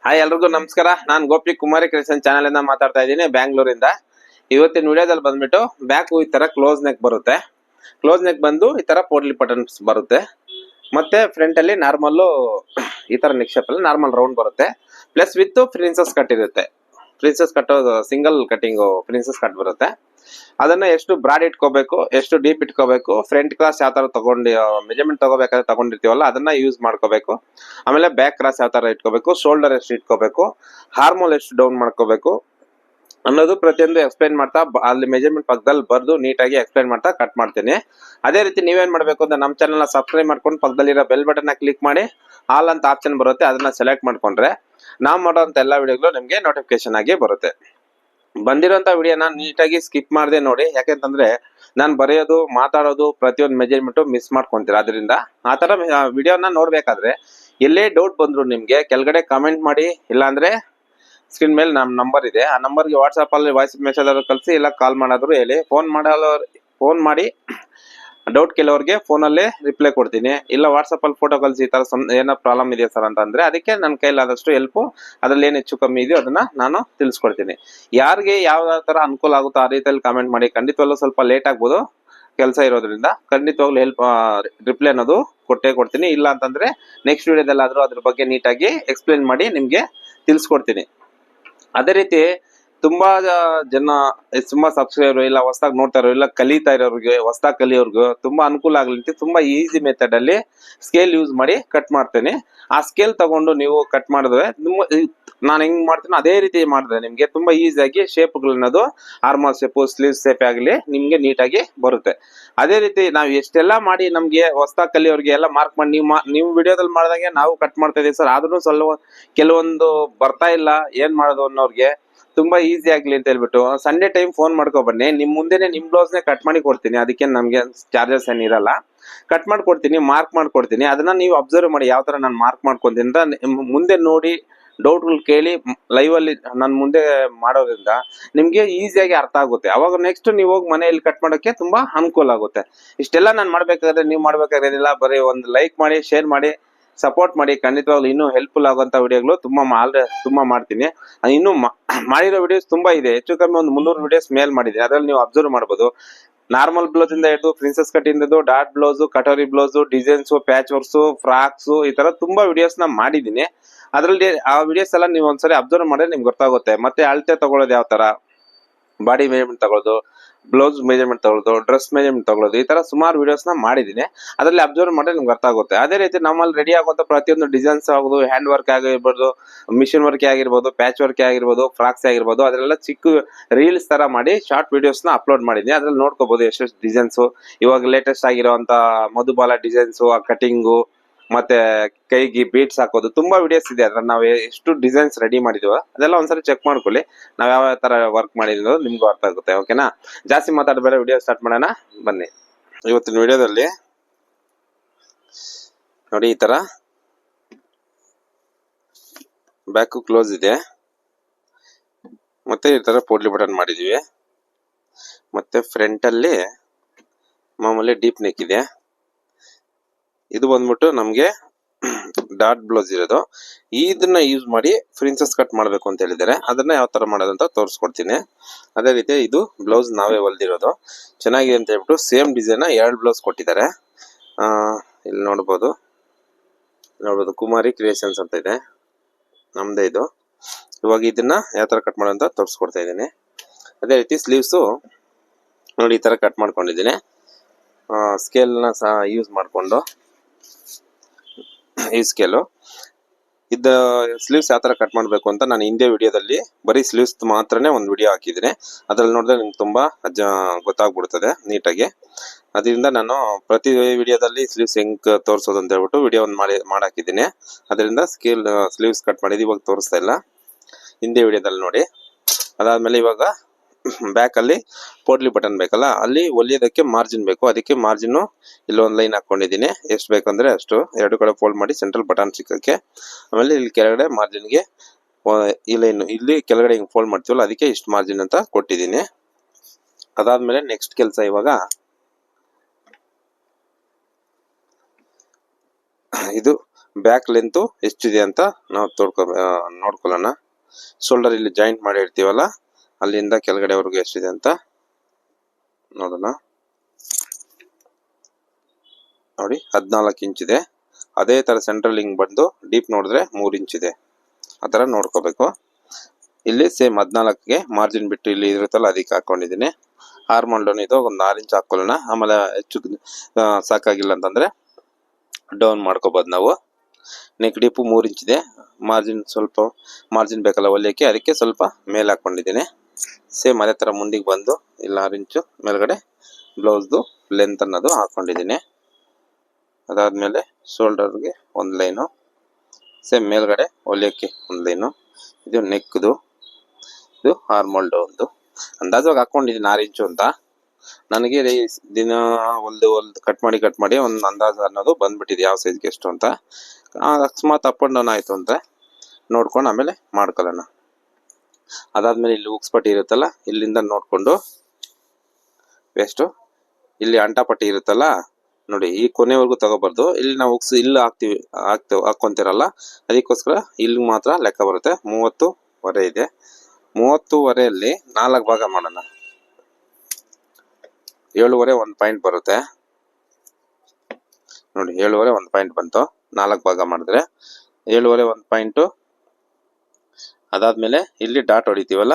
Hi ಎಲ್ರಿಗೂ ನಮಸ್ಕಾರ. ನಾನು ಗೋಪಿ ಕುಮಾರಿ ಕ್ರಿಯೇಷನ್ ಚಾನೆಲ್ ಇಂದ ಮಾತಾಡ್ತಾ ಇದ್ದೀನಿ ಬ್ಯಾಂಗ್ಳೂರಿಂದ. ಇವತ್ತಿನ ವಿಡಿಯೋದಲ್ಲಿ ಬಂದ್ಬಿಟ್ಟು ಬ್ಯಾಕ್ ಈ ತರ ಕ್ಲೋಸ್ ನೆಕ್ ಬರುತ್ತೆ. ಕ್ಲೋಸ್ ನೆಕ್ ಬಂದು ಈ ತರ ಪೋಟ್ಲಿ ಬಟನ್ಸ್ ಬರುತ್ತೆ. ಮತ್ತೆ ಫ್ರಂಟ್ ಅಲ್ಲಿ ನಾರ್ಮಲ್ ಈ ತರ ನೆಕ್ ಶೇಪ್ ಅಲ್ಲಿ ನಾರ್ಮಲ್ ರೌಂಡ್ ಬರುತ್ತೆ. ಪ್ಲಸ್ ವಿತ್ ಪ್ರಿನ್ಸಸ್ ಕಟ್ ಇರುತ್ತೆ. Princess cut single cutting princess cut ಬರುತ್ತೆ. ಅದನ್ನ ಎಷ್ಟು ಬ್ರಾಡ್ ಇಟ್ಕೋಬೇಕು, ಎಷ್ಟು ಡೀಪ್ ಇಟ್ಕೋಬೇಕು, ಫ್ರಂಟ್ ಕ್ರಾಸ್ ಯಾವ ತರ ತಗೊಂಡು ಮೆಜರ್ಮೆಂಟ್ ತಗೋಬೇಕಾದ್ರೆ ತಗೊಂಡಿರ್ತೀವಲ್ಲ ಅದನ್ನ ಯೂಸ್ ಮಾಡ್ಕೋಬೇಕು. ಆಮೇಲೆ ಬ್ಯಾಕ್ ಕ್ರಾಸ್ ಯಾವ ತರ ಇಟ್ಕೋಬೇಕು, ಶೋಲ್ಡರ್ ಎಷ್ಟು ಇಟ್ಕೋಬೇಕು, ಹಾರ್ಮೋಲ್ ಎಷ್ಟು ಡೌನ್ ಮಾಡ್ಕೋಬೇಕು ಅನ್ನೋದು ಪ್ರತಿಯೊಂದು ಎಕ್ಸ್ಪ್ಲೈನ್ ಮಾಡ್ತಾ ಅಲ್ಲಿ ಮೆಜರ್ಮೆಂಟ್ ಪಕ್ಕದಲ್ಲಿ ಬರ್ದು ನೀಟಾಗಿ ಎಕ್ಸ್ಪ್ಲೈನ್ ಮಾಡ್ತಾ ಕಟ್ ಮಾಡ್ತೀನಿ. ಅದೇ ರೀತಿ ನೀವೇನ್ ಮಾಡ್ಬೇಕು ಅಂತ ನಮ್ಮ ಚಾನಲ್ ನ ಸಬ್ಸ್ಕ್ರೈಬ್ ಮಾಡ್ಕೊಂಡು ಪಕ್ಕದಲ್ಲಿರೋ ಬೆಲ್ ಬಟನ್ ನ ಕ್ಲಿಕ್ ಮಾಡಿ ಆಲ್ ಅಂತ ಆಪ್ಷನ್ ಬರುತ್ತೆ, ಅದನ್ನ ಸೆಲೆಕ್ಟ್ ಮಾಡ್ಕೊಂಡ್ರೆ ನಾವು ಮಾಡೋಂತ ಎಲ್ಲಾ ವಿಡಿಯೋಗಳು ನಿಮ್ಗೆ ನೋಟಿಫಿಕೇಶನ್ ಆಗಿ ಬರುತ್ತೆ. ಬಂದಿರೋಂತ ವಿಡಿಯೋನ ನೀಟಾಗಿ ಸ್ಕಿಪ್ ಮಾಡದೆ ನೋಡಿ, ಯಾಕೆಂತಂದ್ರೆ ನಾನು ಬರೆಯೋದು ಮಾತಾಡೋದು ಪ್ರತಿಯೊಂದು ಮೆಜರ್ಮೆಂಟ್ ಮಿಸ್ ಮಾಡ್ಕೊಂತೀರ. ಅದರಿಂದ ಆ ತರ ವಿಡಿಯೋನ ನೋಡ್ಬೇಕಾದ್ರೆ ಎಲ್ಲೇ ಡೌಟ್ ಬಂದ್ರು ನಿಮ್ಗೆ ಕೆಳಗಡೆ ಕಮೆಂಟ್ ಮಾಡಿ, ಇಲ್ಲಾಂದ್ರೆ ಸ್ಕ್ರೀನ್ ಮೇಲೆ ನಮ್ಮ ನಂಬರ್ ಇದೆ, ಆ ನಂಬರ್ಗೆ ವಾಟ್ಸ್ಆಪ್ ಅಲ್ಲಿ ವಾಯ್ಸ್ ಮೆಸೇಜ್ ಆದ್ರೂ ಕಳಿಸಿ, ಇಲ್ಲ ಕಾಲ್ ಮಾಡಾದ್ರು ಹೇಳಿ. ಫೋನ್ ಮಾಡಿ ಡೌಟ್ ಕೆಲವ್ರಿಗೆ ಫೋನಲ್ಲೇ ರಿಪ್ಲೈ ಕೊಡ್ತೀನಿ, ಇಲ್ಲ ವಾಟ್ಸಪ್ ಅಲ್ಲಿ ಫೋಟೋ ಕಳಿಸಿ ಈ ತರ ಏನೋ ಪ್ರಾಬ್ಲಮ್ ಇದೆಯಾ ಸರ್ ಅಂತಂದ್ರೆ ಅದಕ್ಕೆ ನನ್ನ ಕೈಲಾದಷ್ಟು ಹೆಲ್ಪ್, ಅದ್ರಲ್ಲಿ ಏನ್ ಹೆಚ್ಚು ಕಮ್ಮಿ ಇದೆಯೋ ಅದನ್ನ ನಾನು ತಿಳಿಸ್ಕೊಡ್ತೀನಿ. ಯಾರಿಗೆ ಯಾವ ತರ ಅನುಕೂಲ ಆಗುತ್ತೋ ಆ ರೀತಿಯಲ್ಲಿ ಕಾಮೆಂಟ್ ಮಾಡಿ. ಖಂಡಿತವಾಗ್ಲೂ ಸ್ವಲ್ಪ ಲೇಟ್ ಆಗ್ಬೋದು ಕೆಲಸ ಇರೋದ್ರಿಂದ, ಖಂಡಿತವಾಗ್ಲೂ ಹೆಲ್ಪ್ ರಿಪ್ಲೈ ಅನ್ನೋದು ಕೊಟ್ಟೇ ಕೊಡ್ತೀನಿ. ಇಲ್ಲ ಅಂತಂದ್ರೆ ನೆಕ್ಸ್ಟ್ ವಿಡಿಯೋದಲ್ಲಾದ್ರೂ ಅದ್ರ ಬಗ್ಗೆ ನೀಟಾಗಿ ಎಕ್ಸ್ಪ್ಲೇನ್ ಮಾಡಿ ನಿಮ್ಗೆ ತಿಳಿಸ್ಕೊಡ್ತೀನಿ. ಅದೇ ರೀತಿ ತುಂಬಾ ಜನ ತುಂಬಾ ಸಬ್ಸ್ಕ್ರೈಬರ್ ಇಲ್ಲ ಹೊಸದಾಗಿ ನೋಡ್ತಾ ಇರೋ ಇಲ್ಲ ಕಲಿತಾ ಇರೋರಿಗೆ, ಹೊಸದಾಗಿ ಕಲಿಯೋರ್ಗು ತುಂಬಾ ಅನುಕೂಲ ಆಗ್ಲಿ ತುಂಬಾ ಈಸಿ ಮೆಥಡ್ ಅಲ್ಲಿ ಸ್ಕೇಲ್ ಯೂಸ್ ಮಾಡಿ ಕಟ್ ಮಾಡ್ತೇನೆ. ಆ ಸ್ಕೇಲ್ ತಗೊಂಡು ನೀವು ಕಟ್ ಮಾಡಿದ್ರೆ ನಾನು ಹೆಂಗ್ ಮಾಡ್ತೀನಿ ಅದೇ ರೀತಿ ಮಾಡಿದ್ರೆ ನಿಮ್ಗೆ ತುಂಬಾ ಈಸಿಯಾಗಿ ಶೇಪ್ಗಳನ್ನೋದು ಆರ್ಮಲ್ ಶೇಪ್, ಸ್ಲೀವ್ ಶೇಪ್ ಆಗಲಿ ನಿಮ್ಗೆ ನೀಟಾಗಿ ಬರುತ್ತೆ. ಅದೇ ರೀತಿ ನಾವು ಎಷ್ಟೆಲ್ಲಾ ಮಾಡಿ ನಮ್ಗೆ ಹೊಸದಾಗಿ ಕಲಿಯೋರ್ಗೆ ಎಲ್ಲ ಮಾರ್ಕ್ ಮಾಡಿ ನೀವು ವಿಡಿಯೋದಲ್ಲಿ ಮಾಡಿದಂಗೆ ನಾವು ಕಟ್ ಮಾಡ್ತಾ ಇದೀವಿ ಸರ್, ಆದ್ರೂ ಸ್ವಲ್ಪ ಕೆಲವೊಂದು ಬರ್ತಾ ಇಲ್ಲ ಏನ್ ಮಾಡೋದು ಅನ್ನೋರ್ಗೆ ತುಂಬಾ ಈಸಿ ಆಗ್ಲಿ ಅಂತ ಹೇಳ್ಬಿಟ್ಟು ಸಂಡೇ ಟೈಮ್ ಫೋನ್ ಮಾಡ್ಕೊ ಬನ್ನಿ, ನಿಮ್ ಮುಂದೆನೆ ನಿಮ್ ಬ್ಲೌಸ್ ನೇ ಕಟ್ ಮಾಡಿ ಕೊಡ್ತೀನಿ. ಅದಕ್ಕೆ ನಮ್ಗೆ ಚಾರ್ಜಸ್ ಏನ್ ಇರಲ್ಲ, ಕಟ್ ಮಾಡ್ಕೊಡ್ತೀನಿ, ಮಾರ್ಕ್ ಮಾಡ್ಕೊಡ್ತೀನಿ. ಅದನ್ನ ನೀವು ಅಬ್ಸರ್ವ್ ಮಾಡಿ ಯಾವ ತರ ನಾನು ಮಾರ್ಕ್ ಮಾಡ್ಕೊಂತೀನಿ ಅಂತ ಮುಂದೆ ನೋಡಿ ಡೌಟ್ಗಳು ಕೇಳಿ ಲೈವ್ ಅಲ್ಲಿ ನನ್ ಮುಂದೆ ಮಾಡೋದ್ರಿಂದ ನಿಮ್ಗೆ ಈಸಿಯಾಗಿ ಅರ್ಥ ಆಗುತ್ತೆ. ಅವಾಗ ನೆಕ್ಸ್ಟ್ ನೀವು ಹೋಗಿ ಮನೆಯಲ್ಲಿ ಕಟ್ ಮಾಡೋಕೆ ತುಂಬಾ ಅನುಕೂಲ ಆಗುತ್ತೆ. ಇಷ್ಟೆಲ್ಲ ನಾನು ಮಾಡ್ಬೇಕಾದ್ರೆ ನೀವು ಮಾಡ್ಬೇಕಾಗಿರೋದಿಲ್ಲ, ಬರೀ ಒಂದು ಲೈಕ್ ಮಾಡಿ, ಶೇರ್ ಮಾಡಿ, ಸಪೋರ್ಟ್ ಮಾಡಿ. ಖಂಡಿತವಾಗ್ಲೂ ಇನ್ನೂ ಹೆಲ್ಪ್ಫುಲ್ ಆಗುವಂತ ವಿಡಿಯೋಗಳು ತುಂಬಾ ಮಾಡ್ತೀನಿ. ಇನ್ನು ಮಾಡಿರೋ ವಿಡಿಯೋಸ್ ತುಂಬಾ ಇದೆ, ಹೆಚ್ಚು ಕಮ್ಮಿ ಒಂದು 300 ವಿಡಿಯೋಸ್ ಮೇಲ್ ಮಾಡಿದ್ದೀನಿ. ಅದ್ರಲ್ಲಿ ನೀವು ಅಬ್ಸರ್ವ್ ಮಾಡಬಹುದು. ನಾರ್ಮಲ್ ಬ್ಲೌಸ್ ಇಂದ ಹಿಡಿದು ಪ್ರಿನ್ಸಸ್ ಕಟ್ ಇಂದ dot blouse, katori blouse, designs, patch works, frocks, ಈ ತರ ತುಂಬಾ ವಿಡಿಯೋಸ್ ನ ಮಾಡಿದೀನಿ. ಅದ್ರಲ್ಲಿ ಆ ವಿಡಿಯೋಸ್ ಎಲ್ಲ ನೀವು ಒಂದ್ಸರಿ ಅಬ್ಸರ್ವ್ ಮಾಡಿದ್ರೆ ನಿಮ್ಗೆ ಗೊತ್ತಾಗುತ್ತೆ. ಮತ್ತೆ ಅಳತೆ ತಗೊಳ್ಳೋದು ಯಾವ ತರ, ಬಾಡಿ ಮೆಜರ್ಮೆಂಟ್ ತಗೊಳ್ಳೋದು, ಬ್ಲೌಸ್ ಮೆಜರ್ಮೆಂಟ್ ತಗೊಳ್ಳೋದು, ಡ್ರೆಸ್ ಮೆಜರ್ಮೆಂಟ್ ತಗೊಳ್ಳೋದು, ಈ ತರ ಸುಮಾರು ವಿಡಿಯೋಸ್ ನ ಮಾಡಿದೀನಿ. ಅದ್ರಲ್ಲಿ ಅಬ್ಸರ್ವ್ ಮಾಡಿದ್ರೆ ನಿಮ್ಗೆ ಅರ್ಥ ಆಗುತ್ತೆ. ಅದೇ ರೀತಿ ನಮ್ಮಲ್ಲಿ ರೆಡಿ ಆಗುವಂತ ಪ್ರತಿಯೊಂದು ಡಿಸೈನ್ಸ್ ಆಗೋದು, ಹ್ಯಾಂಡ್ ವರ್ಕ್ ಆಗಿರ್ಬೋದು, ಮಿಷಿನ್ ವರ್ಕ್ ಆಗಿರ್ಬೋದು, ಪ್ಯಾಚ್ ವರ್ಕ್ ಆಗಿರ್ಬೋದು, ಫ್ರಾಕ್ಸ್ ಆಗಿರ್ಬೋದು, ಅದರೆಲ್ಲ ಚಿಕ್ಕ ರೀಲ್ಸ್ ತರ ಮಾಡಿ ಶಾರ್ಟ್ ವಿಡಿಯೋಸ್ ನ ಅಪ್ಲೋಡ್ ಮಾಡಿದೀನಿ. ಅದ್ರಲ್ಲಿ ನೋಡ್ಕೋಬಹುದು ಎಷ್ಟೆಷ್ಟು ಡಿಸೈನ್ಸ್. ಇವಾಗ ಲೇಟೆಸ್ಟ್ ಆಗಿರುವಂತ ಮಧುಬಾಲ ಡಿಸೈನ್ಸ್, ಕಟಿಂಗು, ಮತ್ತೆ ಕೈಗೆ ಬೀಟ್ಸ್ ಹಾಕೋದು ತುಂಬಾ ವಿಡಿಯೋಸ್ ಇದೆ. ಅದ್ರಲ್ಲಿ ನಾವು ಎಷ್ಟು ಡಿಸೈನ್ಸ್ ರೆಡಿ ಮಾಡಿದೀವೋ ಅದೆಲ್ಲ ಒಂದ್ಸರಿ ಚೆಕ್ ಮಾಡ್ಕೊಳ್ಳಿ. ನಾವ್ ಯಾವ ತರ ವರ್ಕ್ ಮಾಡಿದ್ವಿ ನಿಮ್ಗೂ ಅರ್ಥ ಆಗುತ್ತೆ. ಓಕೆನಾ, ಜಾಸ್ತಿ ಮಾತಾಡಬೇಡ, ವಿಡಿಯೋ ಸ್ಟಾರ್ಟ್ ಮಾಡೋಣ ಬನ್ನಿ. ಇವತ್ತಿನ ವಿಡಿಯೋದಲ್ಲಿ ನೋಡಿ ಈ ತರ ಬ್ಯಾಕ್ ಕ್ಲೋಸ್ ಇದೆ, ಮತ್ತೆ ಈ ತರ ಪೋಟ್ಲಿ ಬಟನ್ ಮಾಡಿದೀವಿ, ಮತ್ತೆ ಫ್ರಂಟ್ ಅಲ್ಲಿ ಮಾಮೂಲಿ ಡೀಪ್ ನೆಕ್ ಇದೆ. ಇದು ಬಂದ್ಬಿಟ್ಟು ನಮ್ಗೆ ಡಾಟ್ ಬ್ಲೌಸ್ ಇರೋದು. ಇದನ್ನ ಯೂಸ್ ಮಾಡಿ ಪ್ರಿನ್ಸಸ್ ಕಟ್ ಮಾಡ್ಬೇಕು ಅಂತ ಹೇಳಿದ್ದಾರೆ. ಅದನ್ನ ಯಾವ ತರ ಮಾಡೋದಂತ ತೋರಿಸ್ಕೊಡ್ತೀನಿ. ಅದೇ ರೀತಿ ಇದು ಬ್ಲೌಸ್ ನಾವೇ ಹೊಲ್ದಿರೋದು, ಚೆನ್ನಾಗಿದೆ ಅಂತ ಹೇಳ್ಬಿಟ್ಟು ಸೇಮ್ ಡಿಸೈನ್ 2 ಬ್ಲೌಸ್ ಕೊಟ್ಟಿದ್ದಾರೆ. ಇಲ್ಲಿ ನೋಡ್ಬೋದು ಕುಮಾರಿ ಕ್ರಿಯೇಷನ್ಸ್ ಅಂತ ಇದೆ, ನಮ್ದೇ ಇದು. ಇವಾಗ ಇದನ್ನ ಯಾವ ತರ ಕಟ್ ಮಾಡೋದಂತ ತೋರಿಸ್ಕೊಡ್ತಾ ಇದ್ದೀನಿ. ಅದೇ ರೀತಿ ಸ್ಲೀವ್ಸ್ ನೋಡಿ ಈ ತರ ಕಟ್ ಮಾಡ್ಕೊಂಡಿದ್ದೀನಿ. ಸ್ಕೇಲ್ ನ ಸಹ ಯೂಸ್ ಮಾಡ್ಕೊಂಡು ಈ ಸ್ಕೇಲು ಇದ್ದ ಸ್ಲೀವ್ಸ್ ಯಾವ ತರ ಕಟ್ ಮಾಡ್ಬೇಕು ಅಂತ ನಾನು ಹಿಂದೆ ವಿಡಿಯೋದಲ್ಲಿ ಬರೀ ಸ್ಲೀವ್ಸ್ ಮಾತ್ರನೇ ಒಂದು ವಿಡಿಯೋ ಹಾಕಿದ್ದೀನಿ. ಅದ್ರಲ್ಲಿ ನೋಡಿದ್ರೆ ನಿಮ್ಗೆ ತುಂಬಾ ಗೊತ್ತಾಗ್ಬಿಡ್ತದೆ ನೀಟಾಗಿ. ಅದರಿಂದ ನಾನು ಪ್ರತಿ ವಿಡಿಯೋದಲ್ಲಿ ಸ್ಲೀವ್ಸ್ ಹೆಂಗ್ ತೋರಿಸೋದು ಅಂತ ಹೇಳ್ಬಿಟ್ಟು ವಿಡಿಯೋ ಒಂದು ಮಾಡಾಕಿದ್ದೀನಿ. ಅದರಿಂದ ಸ್ಲೀವ್ಸ್ ಕಟ್ ಮಾಡಿದ್ದು ಇವಾಗ ತೋರಿಸ್ತಾ ಇಲ್ಲ, ಹಿಂದೆ ವಿಡಿಯೋದಲ್ಲಿ ನೋಡಿ. ಅದಾದ್ಮೇಲೆ ಇವಾಗ ಬ್ಯಾಕ್ ಅಲ್ಲಿ ಪೋಟ್ಲಿ ಬಟನ್ ಬೇಕಲ್ಲ, ಅಲ್ಲಿ ಹೊಲಿಯೋದಕ್ಕೆ ಮಾರ್ಜಿನ್ ಬೇಕು. ಅದಕ್ಕೆ ಮಾರ್ಜಿನ್ ಇಲ್ಲೊಂದು ಲೈನ್ ಹಾಕೊಂಡಿದ್ದೀನಿ, ಎಷ್ಟು ಬೇಕಂದ್ರೆ ಅಷ್ಟು. 2 ಕಡೆ ಫೋಲ್ಡ್ ಮಾಡಿ ಸೆಂಟ್ರಲ್ ಬಟನ್ ಸಿಕ್ಕಕ್ಕೆ. ಆಮೇಲೆ ಇಲ್ಲಿ ಕೆಳಗಡೆ ಮಾರ್ಜಿನ್ಗೆ ಈ ಲೈನ್ ಇಲ್ಲಿ ಕೆಳಗಡೆ ಹಿಂಗ್ ಫೋಲ್ಡ್ ಮಾಡ್ತೀವಲ್ಲ, ಅದಕ್ಕೆ ಇಷ್ಟು ಮಾರ್ಜಿನ್ ಅಂತ ಕೊಟ್ಟಿದ್ದೀನಿ. ಅದಾದ್ಮೇಲೆ ನೆಕ್ಸ್ಟ್ ಕೆಲಸ ಇವಾಗ ಇದು ಬ್ಯಾಕ್ ಲೆಂತು ಎಷ್ಟಿದೆ ಅಂತ ನಾವು ನೋಡ್ಕೊಳ್ಳೋಣ. ಶೋಲ್ಡರ್ ಇಲ್ಲಿ ಜಾಯಿಂಟ್ ಮಾಡಿ ಇರ್ತೀವಲ್ಲ, ಅಲ್ಲಿಂದ ಕೆಳಗಡೆವರೆಗೂ ಎಷ್ಟಿದೆ ಅಂತ ನೋಡೋಣ. ನೋಡಿ 14 ಇಂಚಿದೆ. ಅದೇ ತರ ಸೆಂಟ್ರಲ್ ಹಿಂಗ್ ಬಂದು ಡೀಪ್ ನೋಡಿದ್ರೆ 3 ಇಂಚಿದೆ. ಆ ತರ ನೋಡ್ಕೋಬೇಕು. ಇಲ್ಲಿ ಸೇಮ್ 14ಗೆ ಮಾರ್ಜಿನ್ ಬಿಟ್ಟು ಇಲ್ಲಿ ಇರುತ್ತಲ್ಲ ಅದಕ್ಕೆ ಹಾಕೊಂಡಿದ್ದೀನಿ. ಆರ್ಮಲ್ ಡೌನ್ ಇದು ಒಂದು 6 ಇಂಚ್ ಹಾಕೊಳ್ಳೋಣ. ಆಮೇಲೆ ಹೆಚ್ಚು ಸಾಕಾಗಿಲ್ಲ ಅಂತಂದ್ರೆ ಡೌನ್ ಮಾಡ್ಕೋಬಹುದು ನಾವು. Neck deep 3 ಇಂಚಿದೆ. ಸ್ವಲ್ಪ ಮಾರ್ಜಿನ್ ಬೇಕಲ್ಲ ಹೊಲಿಯಕ್ಕೆ, ಅದಕ್ಕೆ ಸ್ವಲ್ಪ ಮೇಲೆ ಹಾಕೊಂಡಿದ್ದೀನಿ. ಸೇಮ್ ಅದೇ ತರ ಮುಂದಿಗೆ ಬಂದು ಇಲ್ಲಿ 6 ಇಂಚು ಮೇಲ್ಗಡೆ ಬ್ಲೌಸ್ದು ಲೆಂತ್ ಅನ್ನೋದು ಹಾಕೊಂಡಿದ್ದೀನಿ. ಅದಾದ್ಮೇಲೆ ಶೋಲ್ಡರ್ಗೆ ಒಂದು ಲೈನು, ಸೇಮ್ ಮೇಲ್ಗಡೆ ಹೊಲಿಯಕ್ಕೆ ಒಂದು ಲೈನು. ಇದು ನೆಕ್ದು, ಇದು ಆರ್ಮಲ್ ಡೌನ್ದು ಅಂದಾಜಾಗಿ ಹಾಕೊಂಡಿದ್ದೀನಿ 6 ಇಂಚು ಅಂತ. ನನಗೆ ದಿನ ಹೊಲ್ದು ಕಟ್ ಮಾಡಿ ಒಂದು ಅಂದಾಜು ಅನ್ನೋದು ಬಂದ್ಬಿಟ್ಟಿದೆ ಯಾವ ಸೈಜ್ಗೆ ಎಷ್ಟು ಅಂತ. ಅಕಸ್ಮಾತ್ ಅಪ್ ಅಂಡ್ ಡೌನ್ ಆಯ್ತು ಅಂದ್ರೆ ನೋಡ್ಕೊಂಡು ಆಮೇಲೆ ಮಾಡ್ಕೊಳ್ಳೋಣ. ಅದಾದ್ಮೇಲೆ ಇಲ್ಲಿ ಉಕ್ಸ್ ಪಟ್ಟಿ ಇರುತ್ತಲ್ಲ, ಇಲ್ಲಿಂದ ನೋಡ್ಕೊಂಡು ವೇಸ್ಟ್ ಇಲ್ಲಿ ಅಂಟಾಪಟ್ಟಿ ಇರುತ್ತಲ್ಲ ನೋಡಿ, ಈ ಕೊನೆವರೆಗೂ ತಗೋಬಾರ್ದು. ಇಲ್ಲಿ ನಾವು ಉಕ್ಸ್ ಇಲ್ಲಿ ಹಾಕೊಂತಿರಲ್ಲ, ಅದಕ್ಕೋಸ್ಕರ ಇಲ್ಲಿ ಮಾತ್ರ ಲೆಕ್ಕ ಬರುತ್ತೆ. 30 ಇದೆ. 30 4 ಭಾಗ ಮಾಡೋಣ. 7.5 1 ಪಾಯಿಂಟ್ ಬರುತ್ತೆ ನೋಡಿ. 7.5 1 ಪಾಯಿಂಟ್ ಬಂತು. 4 ಭಾಗ ಮಾಡಿದ್ರೆ 7.5 1 ಪಾಯಿಂಟು. ಅದಾದ್ಮೇಲೆ ಇಲ್ಲಿ ಡಾಟ್ ಹೊಡಿತೀವಲ್ಲ,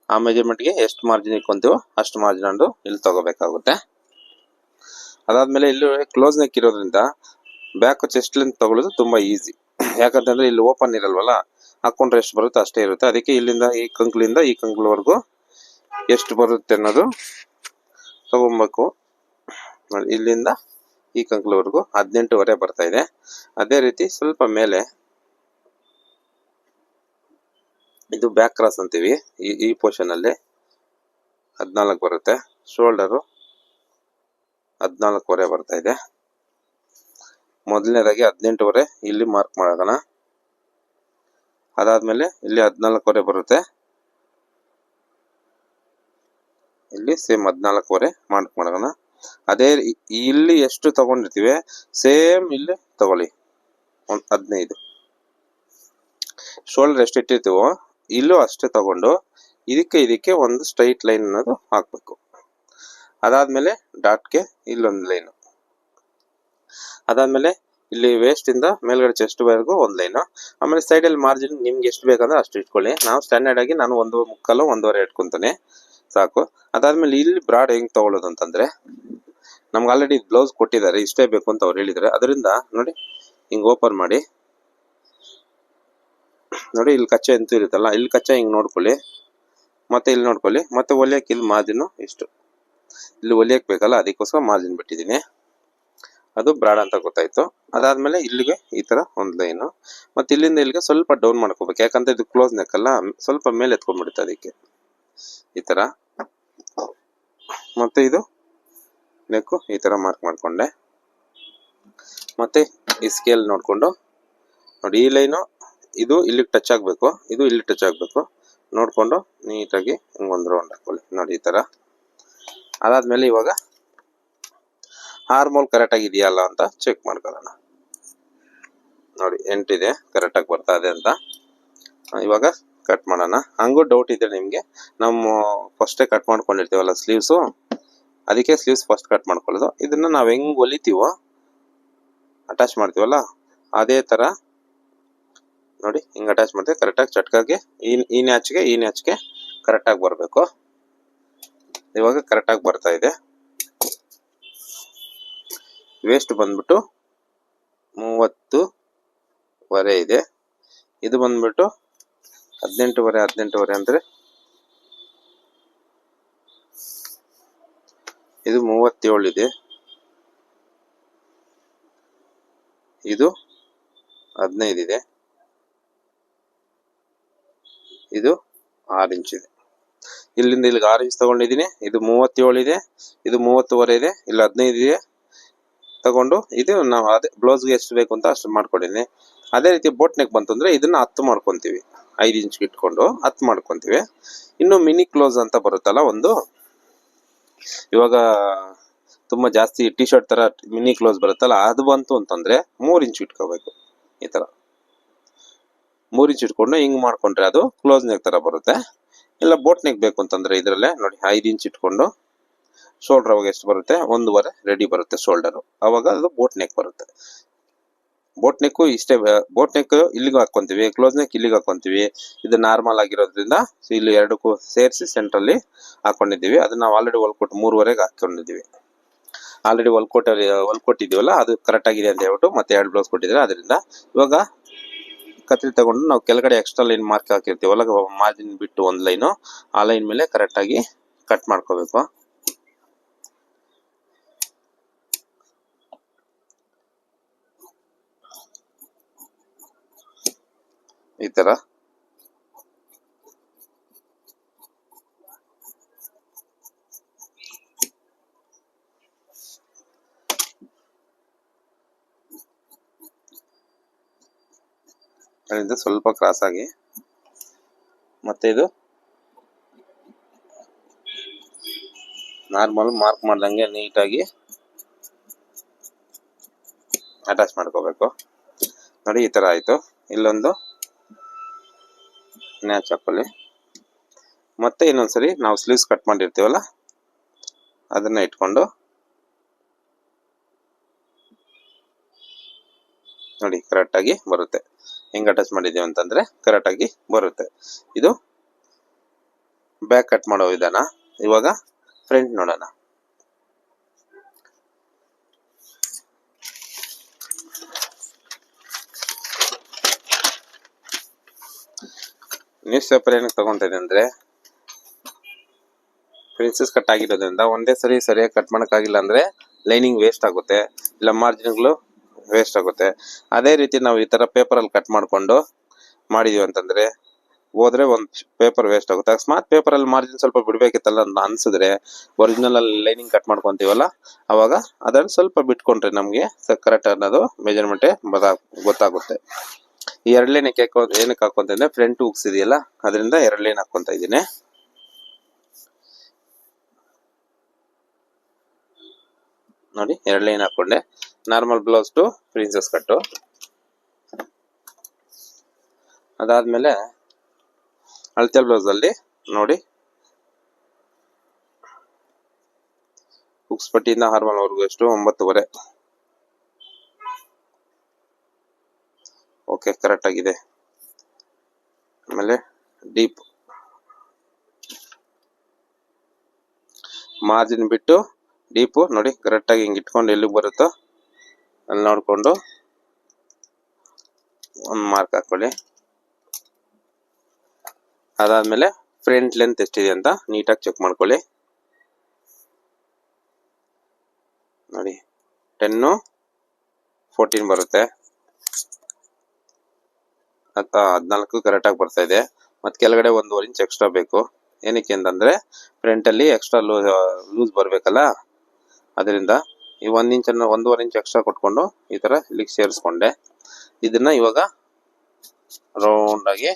ಆ ಮೆಜರ್ಮೆಂಟ್ಗೆ ಎಷ್ಟು ಮಾರ್ಜಿನ್ ಇಟ್ಕೊಂತೀವೋ ಅಷ್ಟು ಮಾರ್ಜಿನ್ ಅಂದು ಇಲ್ಲಿ ತಗೋಬೇಕಾಗುತ್ತೆ. ಅದಾದ್ಮೇಲೆ ಇಲ್ಲಿ ಕ್ಲೋಸ್ ನೆಕ್ ಇರೋದ್ರಿಂದ ಬ್ಯಾಕ್ ಚೆಸ್ಟ್ ಲೆಂತ್ ತಗೊಳ್ಳೋದು ತುಂಬಾ ಈಸಿ. ಯಾಕಂತಂದ್ರೆ ಇಲ್ಲಿ ಓಪನ್ ಇರಲ್ವಲ್ಲ, ಹಾಕೊಂಡ್ರೆ ಎಷ್ಟು ಬರುತ್ತೆ ಅಷ್ಟೇ ಇರುತ್ತೆ. ಅದಕ್ಕೆ ಇಲ್ಲಿಂದ ಈ ಕಂಕ್ಳವರೆಗೂ ಎಷ್ಟು ಬರುತ್ತೆ ಅನ್ನೋದು ತಗೊಬೇಕು. ಇಲ್ಲಿಂದ ಈ ಕಂಕ್ಳವರೆಗೂ 18.5 ಬರ್ತಾ ಇದೆ. ಅದೇ ರೀತಿ ಸ್ವಲ್ಪ ಮೇಲೆ ಇದು ಬ್ಯಾಕ್ ಕ್ರಾಸ್ ಅಂತೀವಿ, ಈ ಪೋರ್ಷನ್ ಅಲ್ಲಿ 14 ಬರುತ್ತೆ. ಶೋಲ್ಡರು 14.5 ಬರ್ತಾ ಇದೆ. ಮೊದಲನೇದಾಗಿ 18.5 ಇಲ್ಲಿ ಮಾರ್ಕ್ ಮಾಡೋಣ. ಅದಾದ್ಮೇಲೆ ಇಲ್ಲಿ 14.5 ಬರುತ್ತೆ. ಇಲ್ಲಿ ಸೇಮ್ 14.5 ಮಾರ್ಕ್ ಮಾಡೋಣ. ಅದೇ ಇಲ್ಲಿ ಎಷ್ಟು ತಗೊಂಡಿರ್ತೀವಿ ಸೇಮ್ ಇಲ್ಲಿ ತಗೊಳ್ಳಿ, 15. ಶೋಲ್ಡರ್ ಎಷ್ಟು ಇಟ್ಟಿರ್ತೀವೋ ಇಲ್ಲೂ ಅಷ್ಟೇ ತಗೊಂಡು ಇದಕ್ಕೆ ಒಂದು ಸ್ಟ್ರೈಟ್ ಲೈನ್ ಅನ್ನೋದು ಹಾಕ್ಬೇಕು. ಅದಾದ್ಮೇಲೆ ಡಾಟ್ಗೆ ಇಲ್ಲೊಂದು ಲೈನು. ಅದಾದ್ಮೇಲೆ ಇಲ್ಲಿ ವೇಸ್ಟ್ ಇಂದ ಮೇಲ್ಗಡೆ ಚೆಸ್ಟ್ ವರೆಗೂ ಒಂದು ಲೈನು. ಆಮೇಲೆ ಸೈಡ್ ಅಲ್ಲಿ ಮಾರ್ಜಿನ್ ನಿಮ್ಗೆ ಎಷ್ಟು ಬೇಕಂದ್ರೆ ಅಷ್ಟು ಇಟ್ಕೊಳ್ಳಿ. ನಾವು ಸ್ಟ್ಯಾಂಡರ್ಡ್ ಆಗಿ ನಾನು 1.25 1.5 ಇಟ್ಕೊಂತಾನೆ ಸಾಕು. ಅದಾದ್ಮೇಲೆ ಇಲ್ಲಿ ಬ್ರಾಡ್ ಹೆಂಗ್ ತಗೊಳ್ಳೋದು ಅಂತಂದ್ರೆ, ನಮ್ಗೆ ಆಲ್ರೆಡಿ ಬ್ಲೌಸ್ ಕೊಟ್ಟಿದ್ದಾರೆ, ಇಷ್ಟೇ ಬೇಕು ಅಂತ ಅವ್ರು ಹೇಳಿದ್ದಾರೆ. ಅದರಿಂದ ನೋಡಿ ಹಿಂಗ್ ಓಪನ್ ಮಾಡಿ ನೋಡಿ, ಇಲ್ಲಿ ಕಚ್ಚೆ ಅಂತೂ ಇರುತ್ತಲ್ಲ, ಇಲ್ಲಿ ಕಚ್ಚೆ ಹಿಂಗ್ ನೋಡ್ಕೊಳ್ಳಿ, ಮತ್ತೆ ಇಲ್ಲಿ ನೋಡ್ಕೊಳ್ಳಿ, ಮತ್ತೆ ಹೊಲಿಯಕ್ಕೆ ಇಲ್ಲಿ ಮಾರ್ಜಿನ್ ಇಷ್ಟು ಇಲ್ಲಿ ಹೊಲಿಯಕ್ ಬೇಕಲ್ಲ, ಅದಕ್ಕೋಸ್ಕರ ಮಾರ್ಜಿನ್ ಬಿಟ್ಟಿದ್ದೀನಿ. ಅದು ಬ್ರಾಡ್ ಅಂತ ಗೊತ್ತಾಯ್ತು. ಅದಾದ್ಮೇಲೆ ಇಲ್ಲಿಗೆ ಈ ತರ ಒಂದು ಲೈನು, ಮತ್ತೆ ಇಲ್ಲಿಂದ ಇಲ್ಲಿಗೆ ಸ್ವಲ್ಪ ಡೌನ್ ಮಾಡ್ಕೋಬೇಕು. ಯಾಕಂದ್ರೆ ಇದು ಕ್ಲೋಸ್ ನೆಕ್ ಅಲ್ಲ, ಸ್ವಲ್ಪ ಮೇಲೆ ಎತ್ಕೊಂಡ್ಬಿಡುತ್ತೆ ಅದಕ್ಕೆ ಈ ತರ. ಮತ್ತೆ ಇದು ನೆಕ್ಕು ಈ ತರ ಮಾರ್ಕ್ ಮಾಡ್ಕೊಂಡೆ. ಮತ್ತೆ ಈ ಸ್ಕೇಲ್ ನೋಡ್ಕೊಂಡು ನೋಡಿ, ಈ ಲೈನು ಇದು ಇಲ್ಲಿಗೆ ಟಚ್ ಆಗ್ಬೇಕು, ಇದು ಇಲ್ಲಿ ಟಚ್ ಆಗ್ಬೇಕು. ನೋಡ್ಕೊಂಡು ನೀಟಾಗಿ ಹಿಂಗೊಂದು ರೌಂಡ್ ಹಾಕೊಳ್ಳಿ ನೋಡಿ ಈ ತರ. ಅದಾದ್ಮೇಲೆ ಇವಾಗ ಆರ್ಮೋಲ್ ಕರೆಕ್ಟ್ ಆಗಿದೆಯಲ್ಲ ಅಂತ ಚೆಕ್ ಮಾಡ್ಕೊಳ್ಳೋಣ. ನೋಡಿ 8 ಇದೆ, ಕರೆಕ್ಟ್ ಆಗಿ ಬರ್ತಾ ಇದೆ ಅಂತ. ಇವಾಗ ಕಟ್ ಮಾಡೋಣ. ಹಂಗೂ ಡೌಟ್ ಇದೆ ನಿಮ್ಗೆ, ನಮ್ಮ ಫಸ್ಟೇ ಕಟ್ ಮಾಡ್ಕೊಂಡಿರ್ತೀವಲ್ಲ ಸ್ಲೀವ್ಸು, ಅದಕ್ಕೆ ಸ್ಲೀವ್ಸ್ ಫಸ್ಟ್ ಕಟ್ ಮಾಡ್ಕೊಳ್ಳೋದು. ಇದನ್ನ ನಾವ್ ಹೆಂಗ್ ಹೊಲಿತೀವೋ ಅಟ್ಯಾಚ್ ಮಾಡ್ತೀವಲ್ಲ ಅದೇ ತರ ನೋಡಿ, ಹಿಂಗ್ ಅಟ್ಯಾಚ್ ಮಾಡ್ತೀವಿ. ಕರೆಕ್ಟ್ ಆಗಿ ಚಟ್ಕಾಗೆ ಈ ನ್ಯಾಚ್ಗೆ ಕರೆಕ್ಟ್ ಆಗಿ ಬರ್ಬೇಕು. ಇವಾಗ ಕರೆಕ್ಟ್ ಆಗಿ ಬರ್ತಾ ಇದೆ. ವೇಸ್ಟ್ ಬಂದ್ಬಿಟ್ಟು 30.5 ಇದೆ. ಇದು ಬಂದ್ಬಿಟ್ಟು 18.5 ಅಂದ್ರೆ ಇದು 37 ಇದೆ. ಇದು 15 ಇದೆ. ಇದು 6 ಇಂಚ್ ಇದೆ. ಇಲ್ಲಿಂದ ಇಲ್ಲಿಗೆ 6 ಇಂಚ್ ತಗೊಂಡಿದ್ದೀನಿ. ಇದು 37 ಇದೆ, ಇದು 30.5 ಇದೆ, ಇಲ್ಲಿ 15 ಇದೆ ತಗೊಂಡು, ಇದು ನಾವು ಅದೇ ಬ್ಲೌಸ್ಗೆ ಎಷ್ಟು ಬೇಕು ಅಂತ ಅಷ್ಟು ಮಾಡ್ಕೊಂಡಿದ್ದೀನಿ. ಅದೇ ರೀತಿ ಬೋಟ್ ನೆಕ್ ಬಂತಂದ್ರೆ ಇದನ್ನ 10 ಮಾಡ್ಕೊಂತೀವಿ, 5 ಇಂಚ್ ಇಟ್ಕೊಂಡು 10 ಮಾಡ್ಕೊಂತೀವಿ. ಇನ್ನು ಮಿನಿ ಕ್ಲೋಸ್ ಅಂತ ಬರುತ್ತಲ್ಲ ಒಂದು, ಇವಾಗ ತುಂಬಾ ಜಾಸ್ತಿ ಟಿ ಶರ್ಟ್ ತರ ಮಿನಿ ಕ್ಲೋಸ್ ಬರುತ್ತಲ್ಲ, ಅದು ಬಂತು ಅಂತಂದ್ರೆ 3 ಇಂಚ್ ಇಟ್ಕೋಬೇಕು. ಈ ತರ 3 ಇಂಚ್ ಇಟ್ಕೊಂಡು ಹಿಂಗ್ ಮಾಡ್ಕೊಂಡ್ರೆ ಅದು ಕ್ಲೋಸ್ ನೆಕ್ ತರ ಬರುತ್ತೆ. ಇಲ್ಲ ಬೋಟ್ ನೆಕ್ ಬೇಕು ಅಂತಂದ್ರೆ ಇದ್ರಲ್ಲೇ ನೋಡಿ 5 ಇಂಚ್ ಇಟ್ಕೊಂಡು ಶೋಲ್ಡರ್ ಅವಾಗ ಎಷ್ಟು ಬರುತ್ತೆ 1.5 ರೆಡಿ ಬರುತ್ತೆ ಶೋಲ್ಡರ್, ಅವಾಗ ಅದು ಬೋಟ್ ನೆಕ್ ಬರುತ್ತೆ. ಬೋಟ್ ನೆಕ್ ಇಷ್ಟೇ, ಬೋಟ್ ನೆಕ್ ಇಲ್ಲಿಗೆ ಹಾಕೊಂತೀವಿ, ಕ್ಲೋಸ್ ನೆಕ್ ಇಲ್ಲಿಗೆ ಹಾಕೊಂತೀವಿ. ಇದು ನಾರ್ಮಲ್ ಆಗಿರೋದ್ರಿಂದ ಇಲ್ಲಿ ಎರಡಕ್ಕೂ ಸೇರಿಸಿ ಸೆಂಟ್ರಲ್ಲಿ ಹಾಕೊಂಡಿದ್ದೀವಿ. ಅದನ್ನ ನಾವು ಆಲ್ರೆಡಿ ಹೊಲ್ಕೊಟ್ಟು 3.5 ಹಾಕೊಂಡಿದ್ದೀವಿ. ಆಲ್ರೆಡಿ ಹೊಲ್ಕೊಟ್ಟಿದ್ದೀವಲ್ಲ ಅದು ಕರೆಕ್ಟ್ ಆಗಿದೆ ಅಂತ ಹೇಳ್ಬಿಟ್ಟು ಮತ್ತೆ 2 ಬ್ಲೌಸ್ ಕೊಟ್ಟಿದ್ದಾರೆ. ಅದರಿಂದ ಇವಾಗ ಕತ್ರಿ ತಗೊಂಡು ನಾವು ಕೆಳಗಡೆ ಎಕ್ಸ್ಟ್ರಾ ಲೈನ್ ಮಾರ್ಕ್ ಹಾಕಿರ್ತೀವಲ್ಲ ಮಾರ್ಜಿನ್ ಬಿಟ್ಟು ಒಂದು ಲೈನು, ಆ ಲೈನ್ ಮೇಲೆ ಕರೆಕ್ಟ್ ಆಗಿ ಕಟ್ ಮಾಡ್ಕೋಬೇಕು. ಈ ತರ ಅಲ್ಲಿಂದ ಸ್ವಲ್ಪ ಕ್ರಾಸ್ ಆಗಿ ಮತ್ತೆ ಇದು ನಾರ್ಮಲ್ ಮಾರ್ಕ್ ಮಾಡ್ದಂಗೆ ನೀಟಾಗಿ ಅಟ್ಯಾಚ್ ಮಾಡ್ಕೋಬೇಕು. ನೋಡಿ ಈ ತರ ಆಯ್ತು. ಇಲ್ಲೊಂದು ನ್ಯಾಚ್ ಹಾಕೊಳ್ಳಿ. ಮತ್ತೆ ಇನ್ನೊಂದ್ಸರಿ ನಾವು ಸ್ಲೀವ್ಸ್ ಕಟ್ ಮಾಡಿರ್ತೀವಲ್ಲ ಅದನ್ನ ಇಟ್ಕೊಂಡು ನೋಡಿ ಕರೆಕ್ಟ್ ಆಗಿ ಬರುತ್ತೆ. ಹೆಂಗ್ ಅಟ್ಯಾಚ್ ಮಾಡಿದೀವಿ ಅಂತಂದ್ರೆ ಕರೆಕ್ಟ್ ಆಗಿ ಬರುತ್ತೆ. ಇದು ಬ್ಯಾಕ್ ಕಟ್ ಮಾಡೋ ವಿಧಾನ. ಇವಾಗ ಫ್ರಂಟ್ ನೋಡೋಣ. ನ್ಯೂಸ್ ಪೇಪರ್ ಏನಕ್ಕೆ ತಗೊಂತ ಇದೆ ಅಂದ್ರೆ ಪ್ರಿನ್ಸಸ್ ಕಟ್ ಆಗಿರೋದ್ರಿಂದ ಒಂದೇ ಸರಿ ಸರಿಯಾಗಿ ಕಟ್ ಮಾಡೋಕ್ಕಾಗಿಲ್ಲ ಅಂದ್ರೆ ಲೈನಿಂಗ್ ವೇಸ್ಟ್ ಆಗುತ್ತೆ, ಇಲ್ಲ ಮಾರ್ಜಿನ್ಗಳು ವೇಸ್ಟ್ ಆಗುತ್ತೆ. ಅದೇ ರೀತಿ ನಾವು ಈ ತರ ಪೇಪರ್ ಅಲ್ಲಿ ಕಟ್ ಮಾಡ್ಕೊಂಡು ಮಾಡಿದೀವಿ ಅಂತಂದ್ರೆ ಹೋದ್ರೆ ಒಂದು ಪೇಪರ್ ವೇಸ್ಟ್ ಆಗುತ್ತೆ. ಅಕಸ್ಮಾತ್ ಪೇಪರ್ ಅಲ್ಲಿ ಮಾರ್ಜಿನ್ ಸ್ವಲ್ಪ ಬಿಡ್ಬೇಕಿತ್ತಲ್ಲ ಅಂತ ಅನ್ಸಿದ್ರೆ ಒರಿಜಿನಲ್ ಅಲ್ಲಿ ಲೈನಿಂಗ್ ಕಟ್ ಮಾಡ್ಕೊಂತೀವಲ್ಲ ಅವಾಗ ಅದನ್ನ ಸ್ವಲ್ಪ ಬಿಟ್ಕೊಂಡ್ರೆ ನಮ್ಗೆ ಕರೆಕ್ಟ್ ಅನ್ನೋದು ಮೆಜರ್ಮೆಂಟ್ ಗೊತ್ತಾಗುತ್ತೆ. ಈ 2 ಲೈನ್ ಏನಕ್ಕೆ ಹಾಕೊಂತ ಅಂದ್ರೆ ಫ್ರಂಟ್ ಹುಕ್ಸ್ ಇದೆಯಲ್ಲ ಅದರಿಂದ 2 ಲೈನ್ ಹಾಕೊಂತ ಇದ್ದೀನಿ. ನೋಡಿ 2 ಲೈನ್ ಹಾಕೊಂಡೆ. Normal blouse to princess cut. ಅದಾದ್ಮೇಲೆ ಅಳತೆ ಬ್ಲೌಸ್ ಅಲ್ಲಿ ನೋಡಿ ಹುಕ್ಸ್ ಪಟ್ಟಿಯಿಂದ ಹಾರ್ಮಲ್ ವರ್ಗು ಎಷ್ಟು 9.5. ಓಕೆ ಕರೆಕ್ಟ್ ಆಗಿದೆ. ಆಮೇಲೆ ಡೀಪ್ ಮಾರ್ಜಿನ್ ಬಿಟ್ಟು ಡೀಪು ನೋಡಿ ಕರೆಕ್ಟ್ ಆಗಿ ಹಿಂಗ್ ಇಟ್ಕೊಂಡು ಎಲ್ಲಿಗೆ ಬರುತ್ತೋ ಅಲ್ಲಿ ನೋಡ್ಕೊಂಡು ಒಂದು ಮಾರ್ಕ್ ಹಾಕೊಳ್ಳಿ. ಅದಾದ್ಮೇಲೆ ಫ್ರಂಟ್ ಲೆಂತ್ ಎಷ್ಟಿದೆ ಅಂತ ನೀಟಾಗಿ ಚೆಕ್ ಮಾಡ್ಕೊಳ್ಳಿ. ನೋಡಿ 10 14 ಬರುತ್ತೆ. 14 ಕರೆಕ್ಟ್ ಆಗಿ ಬರ್ತಾ ಇದೆ. ಮತ್ತೆ ಕೆಳಗಡೆ 1.5 ಇಂಚ್ ಎಕ್ಸ್ಟ್ರಾ ಬೇಕು. ಏನಕ್ಕೆ ಅಂತಂದ್ರೆ ಫ್ರಂಟ್ ಅಲ್ಲಿ ಎಕ್ಸ್ಟ್ರಾ ಲೂಸ್ ಬರ್ಬೇಕಲ್ಲ, ಅದರಿಂದ ಈ 1 ಇಂಚನ್ನು 1.5 ಇಂಚ್ ಎಕ್ಸ್ಟ್ರಾ ಕೊಟ್ಕೊಂಡು ಈ ತರ ಇಲ್ಲಿಗೆ ಸೇರಿಸ್ಕೊಂಡೆ. ಇದನ್ನ ಇವಾಗ ರೌಂಡ್ ಆಗಿ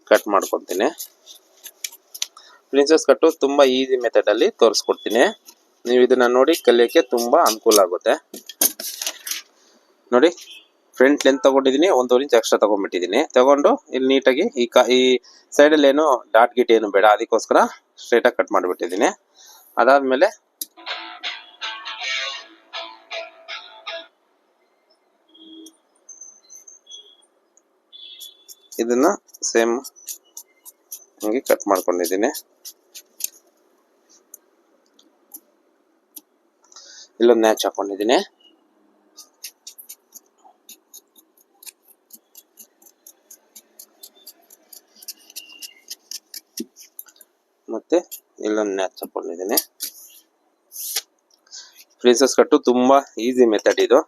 ಕಟ್ ಮಾಡ್ಕೊತೀನಿ. ಪ್ರಿನ್ಸಸ್ ಕಟ್ಟು ತುಂಬಾ ಈಸಿ ಮೆಥಡ್ ಅಲ್ಲಿ ತೋರಿಸ್ಕೊಡ್ತೀನಿ. ನೀವು ಇದನ್ನ ನೋಡಿ ಕಲಿಯಕ್ಕೆ ತುಂಬಾ ಅನುಕೂಲ ಆಗುತ್ತೆ. ನೋಡಿ ಫ್ರಂಟ್ ಲೆಂತ್ ತಗೊಂಡಿದ್ದೀನಿ, 1.5 ಇಂಚ್ ಎಕ್ಸ್ಟ್ರಾ ತಗೊಂಡ್ಬಿಟ್ಟಿದ್ದೀನಿ. ತಗೊಂಡು ಇಲ್ಲಿ ನೀಟಾಗಿ ಈ ಸೈಡ್ ಅಲ್ಲಿ ಏನು ಡಾಟ್ ಗಿಟ್ ಏನು ಬೇಡ, ಅದಕ್ಕೋಸ್ಕರ ಸ್ಟ್ರೈಟ್ ಆಗಿ ಕಟ್ ಮಾಡಿಬಿಟ್ಟಿದ್ದೀನಿ. ಅದಾದ್ಮೇಲೆ ಇದನ್ನ ಸೇಮ್ ಹಿಂಗೆ ಕಟ್ ಮಾಡ್ಕೊಂಡಿದ್ದೀನಿ. ಇಲ್ಲೊಂದು ನ್ಯಾಚ್ ಹಾಕೊಂಡಿದ್ದೀನಿ. ಮತ್ತೆ ಇಲ್ಲೊಂದು ನ್ಯಾಚ್ ಹಾಕೊಂಡಿದ್ದೀನಿ. ಪ್ರಿನ್ಸಸ್ ಕಟ್ಟು ತುಂಬಾ ಈಸಿ ಮೆಥಡ್ ಇದು.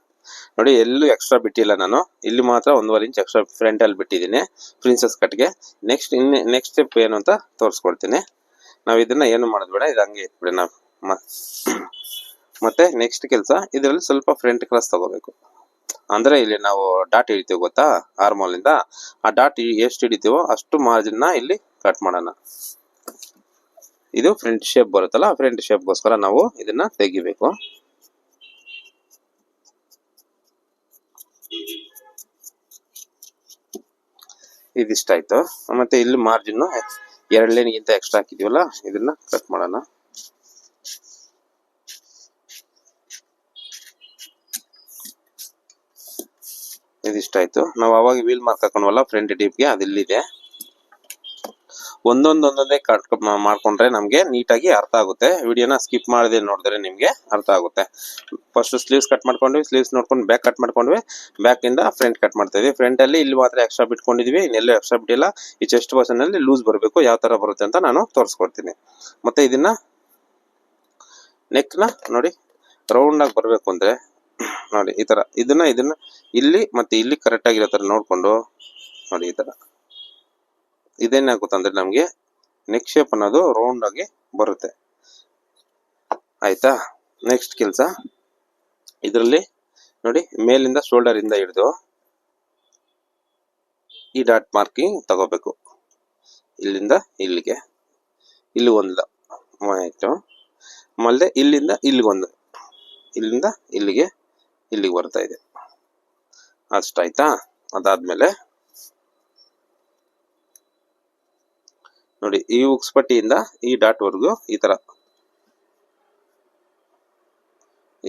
ನೋಡಿ ಎಲ್ಲೂ ಎಕ್ಸ್ಟ್ರಾ ಬಿಟ್ಟಿಲ್ಲ ನಾನು, ಇಲ್ಲಿ ಮಾತ್ರ 1.5 ಇಂಚ್ ಎಕ್ಸ್ಟ್ರಾ ಫ್ರಂಟ್ ಅಲ್ಲಿ ಬಿಟ್ಟಿದ್ದೀನಿ ಪ್ರಿನ್ಸಸ್ ಕಟ್ಗೆ. ನೆಕ್ಸ್ಟ್ ಸ್ಟೆಪ್ ಏನು ಅಂತ ತೋರಿಸ್ಕೊಡ್ತೀನಿ. ನಾವು ಇದನ್ನ ಏನು ಮಾಡೋದು ಬೇಡ, ಇದು ಹಂಗೆ ಇಟ್ಬಿಡಿ ನಾವು. ಮತ್ತೆ ನೆಕ್ಸ್ಟ್ ಕೆಲಸ ಇದರಲ್ಲಿ ಸ್ವಲ್ಪ ಫ್ರಂಟ್ ಕ್ರಾಸ್ ತಗೋಬೇಕು. ಅಂದ್ರೆ ಇಲ್ಲಿ ನಾವು ಡಾಟ್ ಹಿಡಿತೀವಿ ಗೊತ್ತಾ, ಆರ್ಮೋಲ್ ಇಂದ ಆ ಡಾಟ್ ಎಷ್ಟು ಹಿಡಿತೀವೋ ಅಷ್ಟು ಮಾರ್ಜಿನ್ ನ ಇಲ್ಲಿ ಕಟ್ ಮಾಡೋಣ. ಇದು ಫ್ರಂಟ್ ಶೇಪ್ ಬರುತ್ತಲ್ಲ, ಫ್ರಂಟ್ ಶೇಪ್ಗೋಸ್ಕರ ನಾವು ಇದನ್ನ ತೆಗಿಬೇಕು. ಇದಿಷ್ಟ ಆಯ್ತು. ಮತ್ತೆ ಇಲ್ಲಿ ಮಾರ್ಜಿನ್ 2 ಲೈನ್ಗಿಂತ ಎಕ್ಸ್ಟ್ರಾ ಹಾಕಿದೀವಲ್ಲ, ಇದನ್ನ ಕಟ್ ಮಾಡೋಣ. ಇದಿಷ್ಟ ಆಯ್ತು. ನಾವು ಅವಾಗ ವೀಲ್ ಮಾರ್ಕ್ ಹಾಕೋಣವಲ್ಲ ಫ್ರಂಟ್ ಡೀಪ್ಗೆ, ಅದಿಲ್ಲಿದೆ. ಒಂದೊಂದೇ ಕಟ್ ಮಾಡ್ಕೊಂಡ್ರೆ ನಮ್ಗೆ ನೀಟಾಗಿ ಅರ್ಥ ಆಗುತ್ತೆ. ವಿಡಿಯೋನ ಸ್ಕಿಪ್ ಮಾಡದೆ ನೋಡಿದ್ರೆ ನಿಮ್ಗೆ ಅರ್ಥ ಆಗುತ್ತೆ. ಫಸ್ಟ್ ಸ್ಲೀವ್ಸ್ ಕಟ್ ಮಾಡ್ಕೊಂಡ್ವಿ, ಸ್ಲೀವ್ಸ್ ನೋಡ್ಕೊಂಡು ಬ್ಯಾಕ್ ಕಟ್ ಮಾಡ್ಕೊಂಡ್ವಿ, ಬ್ಯಾಕ್ ಇಂದ ಫ್ರಂಟ್ ಕಟ್ ಮಾಡ್ತಾ ಇದೀವಿ. ಫ್ರಂಟ್ ಅಲ್ಲಿ ಇಲ್ಲಿ ಮಾತ್ರ ಎಕ್ಸ್ಟ್ರಾ ಬಿಟ್ಕೊಂಡಿದೀವಿ, ಇನ್ನೆಲ್ಲೂ ಎಕ್ಸ್ಟ್ರಾ ಬಿಟ್ಟಿಲ್ಲ. ಈ ಚೆಸ್ಟ್ ಪೋರ್ಷನ್ ಅಲ್ಲಿ ಲೂಸ್ ಬರಬೇಕು, ಯಾವ ತರ ಬರುತ್ತೆ ಅಂತ ನಾನು ತೋರಿಸ್ಕೊಡ್ತೀನಿ. ಮತ್ತೆ ಇದನ್ನ ನೆಕ್ ನ ನೋಡಿ ರೌಂಡ್ ಆಗಿ ಬರ್ಬೇಕು ಅಂದ್ರೆ ನೋಡಿ ಈ ತರ ಇದನ್ನ ಇಲ್ಲಿ ಮತ್ತೆ ಇಲ್ಲಿ ಕರೆಕ್ಟ್ ಆಗಿರೋ ತರ ನೋಡ್ಕೊಂಡು ನೋಡಿ ಈ ತರ. ಇದೇನಾಗುತ್ತಂದ್ರೆ ನಮ್ಗೆ ನೆಕ್ ಶೇಪ್ ಅನ್ನೋದು ರೌಂಡ್ ಆಗಿ ಬರುತ್ತೆ. ಆಯ್ತಾ? ನೆಕ್ಸ್ಟ್ ಕೆಲಸ ಇದರಲ್ಲಿ ನೋಡಿ ಮೇಲಿಂದ ಶೋಲ್ಡರ್ ಇಂದ ಹಿಡಿದು ಈ ಡಾಟ್ ಮಾರ್ಕಿಂಗ್ ತಗೋಬೇಕು. ಇಲ್ಲಿಂದ ಇಲ್ಲಿಗೆ, ಇಲ್ಲಿ ಒಂದು ಆಯ್ತು. ಆಮೇಲೆ ಇಲ್ಲಿಂದ ಇಲ್ಲಿಗೊಂದು, ಇಲ್ಲಿಂದ ಇಲ್ಲಿಗೆ ಬರ್ತಾ ಇದೆ. ಅಷ್ಟಾಯ್ತಾ? ಅದಾದ್ಮೇಲೆ ನೋಡಿ ಈ ಉಕ್ಸ್ ಪಟ್ಟಿಯಿಂದ ಈ ಡಾಟ್ ವರ್ಗು ಈ ತರ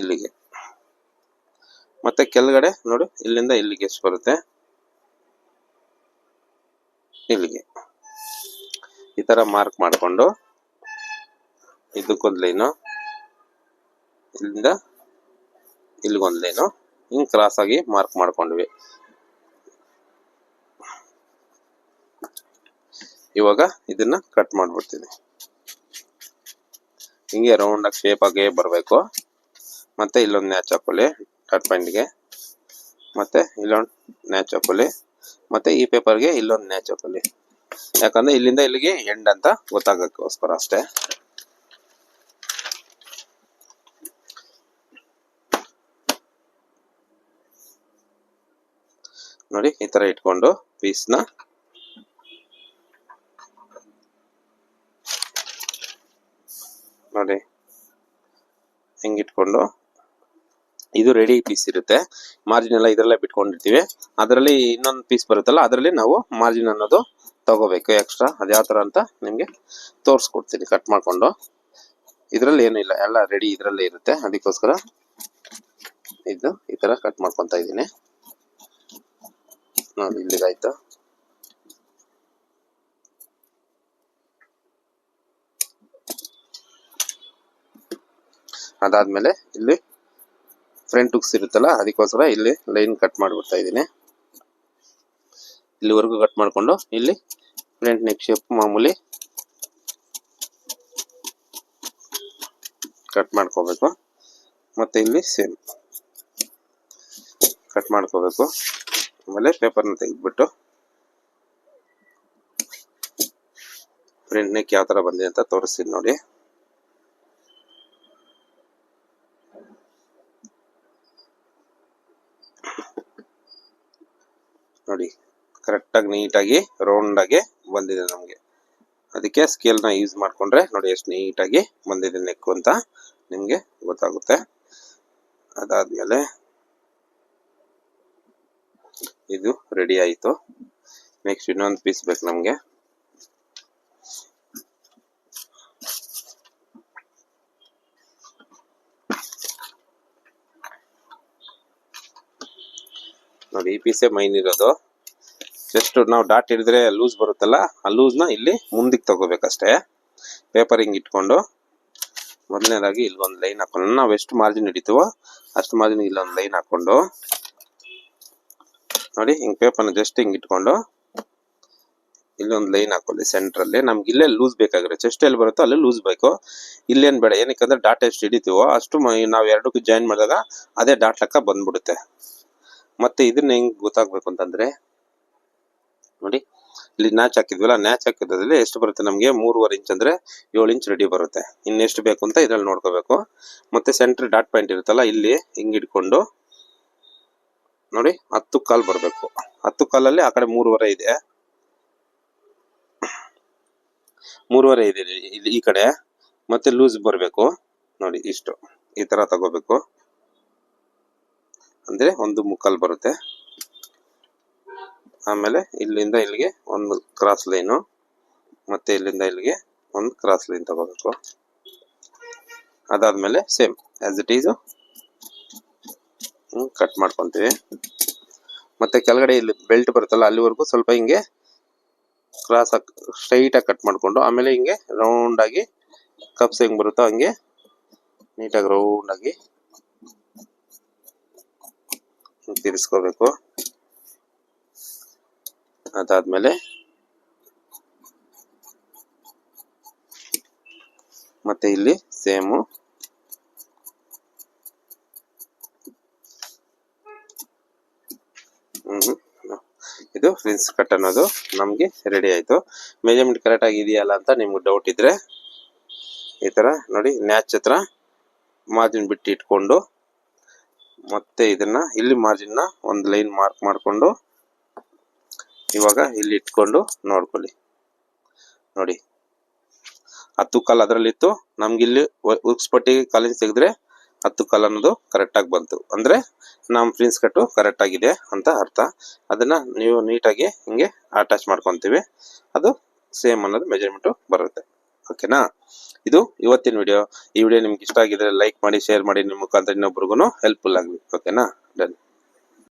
ಇಲ್ಲಿಗೆ, ಮತ್ತೆ ಕೆಳಗಡೆ ನೋಡಿ ಇಲ್ಲಿಂದ ಇಲ್ಲಿಗೆ ಎಷ್ಟು ಬರುತ್ತೆ, ಇಲ್ಲಿಗೆ ಈ ತರ ಮಾರ್ಕ್ ಮಾಡಿಕೊಂಡು ಇದಕ್ಕೊಂದು ಲೈನು, ಇಲ್ಲಿಂದ ಇಲ್ಲಿಗೊಂದು ಲೈನು, ಹಿಂಗ್ ಕ್ರಾಸ್ ಆಗಿ ಮಾರ್ಕ್ ಮಾಡ್ಕೊಂಡ್ವಿ. ಇವಾಗ ಇದನ್ನ ಕಟ್ ಮಾಡ್ಬಿಡ್ತೀನಿ. ಹಿಂಗೆ ರೌಂಡ್ ಆಗಿ ಶೇಪ್ ಆಗಿ ಬರಬೇಕು. ಮತ್ತೆ ಇಲ್ಲೊಂದು ನ್ಯಾಚ್ ಹಾಕೊಳ್ಳಿ ಡಾಟ್ ಪಾಯಿಂಟ್ಗೆ, ಮತ್ತೆ ಇಲ್ಲೊಂದು ನ್ಯಾಚ್ ಹಾಕೊಳ್ಳಿ, ಮತ್ತೆ ಈ ಪೇಪರ್ಗೆ ಇಲ್ಲೊಂದು ನ್ಯಾಚ್ ಹಾಕೊಳ್ಳಿ. ಯಾಕಂದ್ರೆ ಇಲ್ಲಿಂದ ಇಲ್ಲಿಗೆ ಎಂಡ್ ಅಂತ ಗೊತ್ತಾಗಕ್ಕೋಸ್ಕರ ಅಷ್ಟೇ. ನೋಡಿ ಈ ತರ ಇಟ್ಕೊಂಡು ಪೀಸ್ನ ನೋಡಿ ಹಿಂಗಿಟ್ಕೊಂಡು, ಇದು ರೆಡಿ ಪೀಸ್ ಇರುತ್ತೆ. ಮಾರ್ಜಿನ್ ಎಲ್ಲ ಇದರಲ್ಲೇ ಬಿಟ್ಕೊಂಡಿರ್ತೀವಿ. ಅದರಲ್ಲಿ ಇನ್ನೊಂದು ಪೀಸ್ ಬರುತ್ತಲ್ಲ, ಅದರಲ್ಲಿ ನಾವು ಮಾರ್ಜಿನ್ ಅನ್ನೋದು ತಗೋಬೇಕು ಎಕ್ಸ್ಟ್ರಾ. ಅದು ಯಾವ ತರ ಅಂತ ನಿಮ್ಗೆ ತೋರಿಸ್ಕೊಡ್ತೀನಿ ಕಟ್ ಮಾಡ್ಕೊಂಡು. ಇದರಲ್ಲಿ ಏನೂ ಇಲ್ಲ, ಎಲ್ಲ ರೆಡಿ ಇದರಲ್ಲೇ ಇರುತ್ತೆ. ಅದಕ್ಕೋಸ್ಕರ ಇದು ಈ ತರ ಕಟ್ ಮಾಡ್ಕೊಂತ ಇದ್ದೀನಿ. ನೋಡಿ ಇಲ್ಲಿಗಾಯ್ತು. ಅದಾದ್ಮೇಲೆ ಇಲ್ಲಿ ಫ್ರಂಟ್ ಹುಕ್ಸ್ ಇರುತ್ತಲ್ಲ, ಅದಕ್ಕೋಸ್ಕರ ಇಲ್ಲಿ ಲೈನ್ ಕಟ್ ಮಾಡ್ಬಿಡ್ತಾ ಇದ್ದೀನಿ. ಇಲ್ಲಿವರೆಗೂ ಕಟ್ ಮಾಡ್ಕೊಂಡು ಇಲ್ಲಿ ಫ್ರಂಟ್ ನೆಕ್ ಶೇಪ್ ಮಾಮೂಲಿ ಕಟ್ ಮಾಡ್ಕೋಬೇಕು. ಮತ್ತೆ ಇಲ್ಲಿ ಸೇಮ್ ಕಟ್ ಮಾಡ್ಕೋಬೇಕು. ಆಮೇಲೆ ಪೇಪರ್ನ ತೆಗೆದ್ಬಿಟ್ಟು ಫ್ರಂಟ್ ನೆಕ್ ಯಾವ ತರ ಬಂದಿದೆ ಅಂತ ತೋರಿಸ್ತೀನಿ ನೋಡಿ. ನೋಡಿ ಕರೆಕ್ಟಾಗಿ ನೀಟಾಗಿ ರೌಂಡ್ ಆಗಿ ಬಂದಿದೆ ನಮಗೆ. ಅದಕ್ಕೆ ಸ್ಕೇಲ್ನ ಯೂಸ್ ಮಾಡ್ಕೊಂಡ್ರೆ ನೋಡಿ ಎಷ್ಟು ನೀಟಾಗಿ ಬಂದಿದೆ ನೆಕ್ ಅಂತ ನಿಮಗೆ ಗೊತ್ತಾಗುತ್ತೆ. ಅದಾದ್ಮೇಲೆ ಇದು ರೆಡಿ ಆಯಿತು. ನೆಕ್ಸ್ಟ್ ಇನ್ನೊಂದು ಪೀಸ್ ಬೇಕು ನಮಗೆ. ನೋಡಿ ಈ ಪೀಸೇ ಮೈನ್ ಇರೋದು. ಜಸ್ಟ್ ನಾವು ಡಾಟ್ ಹಿಡಿದ್ರೆ ಲೂಸ್ ಬರುತ್ತಲ್ಲ, ಆ ಲೂಸ್ನ ಇಲ್ಲಿ ಮುಂದಕ್ಕೆ ತಗೋಬೇಕಷ್ಟೇ. ಪೇಪರ್ ಹಿಂಗೆ ಇಟ್ಕೊಂಡು ಮೊದಲನೇದಾಗಿ ಇಲ್ಲೊಂದು ಲೈನ್ ಹಾಕೊಂಡು, ನಾವು ಎಷ್ಟು ಮಾರ್ಜಿನ್ ಹಿಡಿತೀವೋ ಅಷ್ಟು ಮಾರ್ಜಿನ್ ಇಲ್ಲೊಂದು ಲೈನ್ ಹಾಕೊಂಡು ನೋಡಿ ಹಿಂಗೆ ಪೇಪರ್ನ ಜಸ್ಟ್ ಹಿಂಗೆ ಇಟ್ಕೊಂಡು ಇಲ್ಲೊಂದು ಲೈನ್ ಹಾಕೊಳ್ಳಿ ಸೆಂಟ್ರಲ್ಲಿ. ನಮ್ಗೆ ಇಲ್ಲೇ ಲೂಸ್ ಬೇಕಾಗಿರೋ, ಚೆಸ್ಟ್ ಎಲ್ಲಿ ಬರುತ್ತೋ ಅಲ್ಲಿ ಲೂಸ್ ಬೇಕು. ಇಲ್ಲೇನು ಬೇಡ, ಏನಕ್ಕೆ ಡಾಟ್ ಎಷ್ಟು ಹಿಡಿತೀವೋ ಅಷ್ಟು ನಾವು ಎರಡಕ್ಕೂ ಜಾಯಿನ್ ಮಾಡಿದಾಗ ಅದೇ ಡಾಟ್ ಲೆಕ್ಕ ಬಂದ್ಬಿಡುತ್ತೆ. ಮತ್ತೆ ಇದನ್ನ ಹೆಂಗ್ ಗೊತ್ತಾಗ್ಬೇಕು ಅಂತಂದ್ರೆ ನೋಡಿ ಇಲ್ಲಿ ನ್ಯಾಚ್ ಹಾಕಿದ್ವಲ್ಲ, ನ್ಯಾಚ್ ಹಾಕಿದ್ರಲ್ಲಿ ಎಷ್ಟು ಬರುತ್ತೆ ನಮಗೆ 3.5 ಇಂಚ್ ಅಂದ್ರೆ 7 ಇಂಚ್ ರೆಡಿ ಬರುತ್ತೆ. ಇನ್ನೆಷ್ಟು ಬೇಕು ಅಂತ ಇದ್ರಲ್ಲಿ ನೋಡ್ಕೋಬೇಕು. ಮತ್ತೆ ಸೆಂಟ್ರ್ ಡಾಟ್ ಪಾಯಿಂಟ್ ಇರುತ್ತಲ್ಲ, ಇಲ್ಲಿ ಹಿಂಗ್ ಇಟ್ಕೊಂಡು ನೋಡಿ 10 ಕಾಲ್ ಬರಬೇಕು. 10 ಕಾಲಲ್ಲಿ ಆ ಕಡೆ 3.5 ಇದೆ, 3.5 ಇದೆ ಇಲ್ಲಿ ಈ ಕಡೆ. ಮತ್ತೆ ಲೂಸ್ ಬರಬೇಕು ನೋಡಿ, ಇಷ್ಟು ಈ ತರ ತಗೋಬೇಕು. ಅಂದ್ರೆ 1 ಮುಕ್ಕಾಲ್ ಬರುತ್ತೆ. ಆಮೇಲೆ ಇಲ್ಲಿಂದ ಇಲ್ಲಿಗೆ ಒಂದು ಕ್ರಾಸ್ ಲೈನು, ಮತ್ತೆ ಇಲ್ಲಿಂದ ಇಲ್ಲಿಗೆ ಒಂದು ಕ್ರಾಸ್ ಲೈನ್ ತಗೋಬೇಕು. ಅದಾದ್ಮೇಲೆ same as it is cut ಮಾಡ್ಕೊಂತೀವಿ. ಮತ್ತೆ ಕೆಳಗಡೆ ಇಲ್ಲಿ ಬೆಲ್ಟ್ ಬರುತ್ತಲ್ಲ ಅಲ್ಲಿವರೆಗೂ ಸ್ವಲ್ಪ ಹಿಂಗೆ ಕ್ರಾಸ್ ಸ್ಟ್ರೈಟ್ ಆಗಿ ಕಟ್ ಮಾಡ್ಕೊಂಡು, ಆಮೇಲೆ ಹಿಂಗೆ ರೌಂಡ್ ಆಗಿ ಕಪ್ಸ್ ಹೆಂಗ್ ಬರುತ್ತೋ ಹಂಗೆ ನೀಟಾಗಿ ರೌಂಡ್ ಆಗಿ ತಿರ್ಸ್ಕೋಬೇಕು. ಅದಾದ್ಮೇಲೆ ಮತ್ತೆ ಇಲ್ಲಿ ಸೇಮು ಇದು ಫ್ರಿನ್ಸ್ ಕಟ್ ಅನ್ನೋದು ನಮ್ಗೆ ರೆಡಿ ಆಯ್ತು. ಮೆಜರ್ಮೆಂಟ್ ಕರೆಕ್ಟ್ ಆಗಿ ಇದೆಯಲ್ಲ ಅಂತ ನಿಮ್ಗೆ ಡೌಟ್ ಇದ್ರೆ ಈ ತರ ನೋಡಿ, ನ್ಯಾಚ್ ಹತ್ರ ಮಾರ್ಜಿನ್ ಬಿಟ್ಟು ಇಟ್ಕೊಂಡು ಮತ್ತೆ ಇದನ್ನ ಇಲ್ಲಿ ಮಾರ್ಜಿನ್ ನ ಒಂದು ಲೈನ್ ಮಾರ್ಕ್ ಮಾಡ್ಕೊಂಡು ಇವಾಗ ಇಲ್ಲಿ ಇಟ್ಕೊಂಡು ನೋಡ್ಕೊಳ್ಳಿ. ನೋಡಿ 10 ಕಾಲ್ ಅದರಲ್ಲಿತ್ತು, ನಮ್ಗೆ ಇಲ್ಲಿ ಉಕ್ಸ್ ಪಟ್ಟಿ ಕಾಲಿಂಗ್ ತೆಗೆದ್ರೆ 10 ಕಾಲ್ ಅನ್ನೋದು ಕರೆಕ್ಟ್ ಆಗಿ ಬಂತು ಅಂದ್ರೆ ನಮ್ ಫ್ರಿನ್ಸ್ ಕಟ್ಟು ಕರೆಕ್ಟ್ ಆಗಿದೆ ಅಂತ ಅರ್ಥ. ಅದನ್ನ ನೀವು ನೀಟಾಗಿ ಹಿಂಗೆ ಅಟ್ಯಾಚ್ ಮಾಡ್ಕೊಂತೀವಿ, ಅದು ಸೇಮ್ ಅನ್ನೋದು ಮೆಜರ್ಮೆಂಟ್ ಬರುತ್ತೆ. ಓಕೆನಾ? ಇದು ಇವತ್ತಿನ ವಿಡಿಯೋ. ಈ ವಿಡಿಯೋ ನಿಮ್ಗೆ ಇಷ್ಟ ಆಗಿದ್ರೆ ಲೈಕ್ ಮಾಡಿ, ಶೇರ್ ಮಾಡಿ, ನಿಮ್ಮ ಮುಖಾಂತರ ಇನ್ನೊಬ್ರಿಗೂ ಹೆಲ್ಪ್ಫುಲ್ ಆಗಲಿ. ಓಕೆನಾ? ಡನ್.